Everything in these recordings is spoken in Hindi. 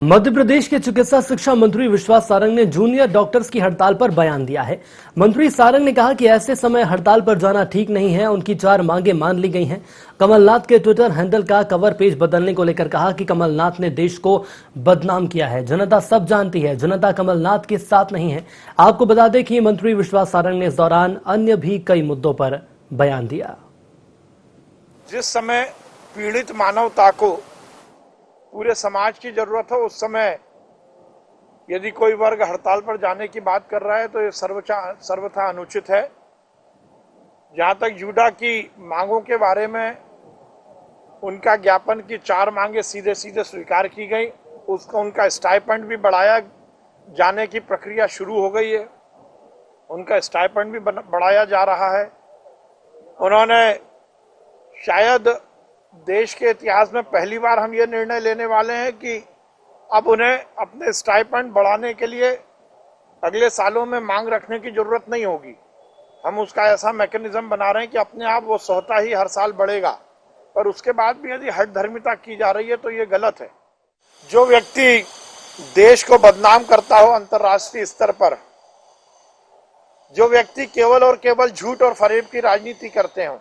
मध्य प्रदेश के चिकित्सा शिक्षा मंत्री विश्वास सारंग ने जूनियर डॉक्टर्स की हड़ताल पर बयान दिया है। मंत्री सारंग ने कहा कि ऐसे समय हड़ताल पर जाना ठीक नहीं है। उनकी 4 मांगे मान ली गई हैं। कमलनाथ के ट्विटर हैंडल का कवर पेज बदलने को लेकर कहा कि कमलनाथ ने देश को बदनाम किया है। जनता सब जानती है, जनता कमलनाथ के साथ नहीं है। आपको बता दें कि मंत्री विश्वास सारंग ने इस दौरान अन्य भी कई मुद्दों पर बयान दिया। जिस समय पीड़ित मानवता को पूरे समाज की जरूरत हो, उस समय यदि कोई वर्ग हड़ताल पर जाने की बात कर रहा है तो ये सर्वथा अनुचित है। जहां तक यूडा की मांगों के बारे में, उनका ज्ञापन की 4 मांगे सीधे सीधे स्वीकार की गई। उनका स्टाइपेंड भी बढ़ाया जाने की प्रक्रिया शुरू हो गई है। उनका स्टाइपेंड भी बढ़ाया जा रहा है। उन्होंने शायद देश के इतिहास में पहली बार हम ये निर्णय लेने वाले हैं कि अब उन्हें अपने स्टाइपेंड बढ़ाने के लिए अगले सालों में मांग रखने की जरूरत नहीं होगी। हम उसका ऐसा मैकेनिज्म बना रहे हैं कि अपने आप वो स्वतः ही हर साल बढ़ेगा। पर उसके बाद भी यदि हठधर्मिता की जा रही है तो ये गलत है। जो व्यक्ति देश को बदनाम करता हो अंतर्राष्ट्रीय स्तर पर, जो व्यक्ति केवल और केवल झूठ और फरेब की राजनीति करते हो,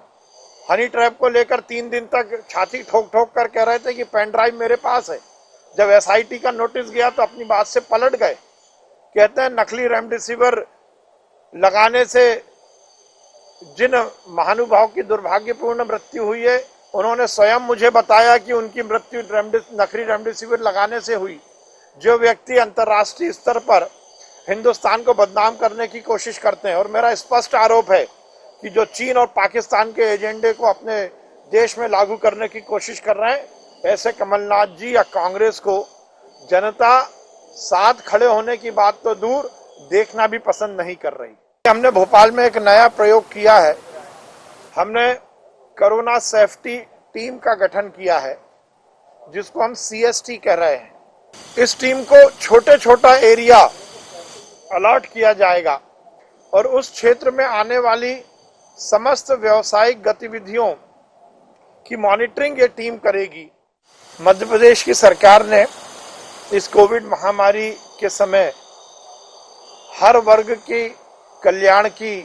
हनी ट्रैप को लेकर 3 दिन तक छाती ठोक ठोक कर कह रहे थे कि पेन ड्राइव मेरे पास है। जब एसआईटी का नोटिस गया तो अपनी बात से पलट गए। कहते हैं नकली रेमडेसिविर लगाने से जिन महानुभाव की दुर्भाग्यपूर्ण मृत्यु हुई है, उन्होंने स्वयं मुझे बताया कि उनकी मृत्यु नकली रेमडेसिविर लगाने से हुई। जो व्यक्ति अंतर्राष्ट्रीय स्तर पर हिंदुस्तान को बदनाम करने की कोशिश करते हैं, और मेरा स्पष्ट आरोप है कि जो चीन और पाकिस्तान के एजेंडे को अपने देश में लागू करने की कोशिश कर रहे हैं, ऐसे कमलनाथ जी या कांग्रेस को जनता साथ खड़े होने की बात तो दूर, देखना भी पसंद नहीं कर रही। हमने भोपाल में एक नया प्रयोग किया है। हमने कोरोना सेफ्टी टीम का गठन किया है, जिसको हम CST कह रहे हैं। इस टीम को छोटा एरिया अलॉट किया जाएगा और उस क्षेत्र में आने वाली समस्त व्यावसायिक गतिविधियों की मॉनिटरिंग ये टीम करेगी। मध्य प्रदेश की सरकार ने इस कोविड महामारी के समय हर वर्ग के कल्याण की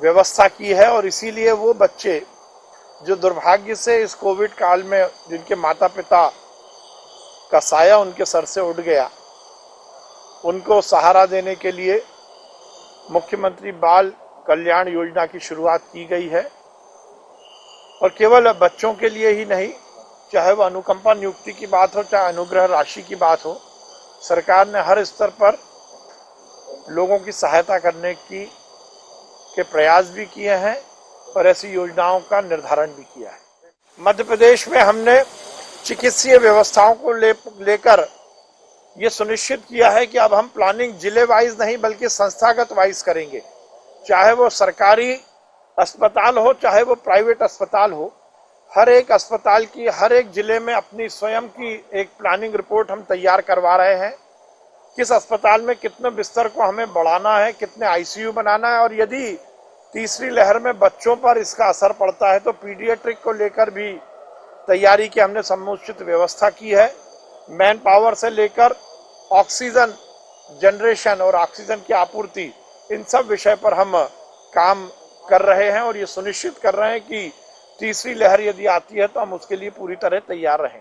व्यवस्था की है, और इसीलिए वो बच्चे जो दुर्भाग्य से इस कोविड काल में जिनके माता पिता का साया उनके सर से उड़ गया, उनको सहारा देने के लिए मुख्यमंत्री बाल कल्याण योजना की शुरुआत की गई है। और केवल बच्चों के लिए ही नहीं, चाहे वो अनुकंपा नियुक्ति की बात हो, चाहे अनुग्रह राशि की बात हो, सरकार ने हर स्तर पर लोगों की सहायता करने के प्रयास भी किए हैं और ऐसी योजनाओं का निर्धारण भी किया है। मध्य प्रदेश में हमने चिकित्सीय व्यवस्थाओं को लेकर ये सुनिश्चित किया है कि अब हम प्लानिंग जिले वाइज नहीं बल्कि संस्थागत वाइज करेंगे। चाहे वो सरकारी अस्पताल हो, चाहे वो प्राइवेट अस्पताल हो, हर एक अस्पताल की हर एक जिले में अपनी स्वयं की एक प्लानिंग रिपोर्ट हम तैयार करवा रहे हैं। किस अस्पताल में कितने बिस्तर को हमें बढ़ाना है, कितने ICU बनाना है, और यदि तीसरी लहर में बच्चों पर इसका असर पड़ता है तो पीडियाट्रिक को लेकर भी तैयारी की हमने समुचित व्यवस्था की है। मैन पावर से लेकर ऑक्सीजन जनरेशन और ऑक्सीजन की आपूर्ति, इन सब विषय पर हम काम कर रहे हैं और ये सुनिश्चित कर रहे हैं कि तीसरी लहर यदि आती है तो हम उसके लिए पूरी तरह तैयार रहें।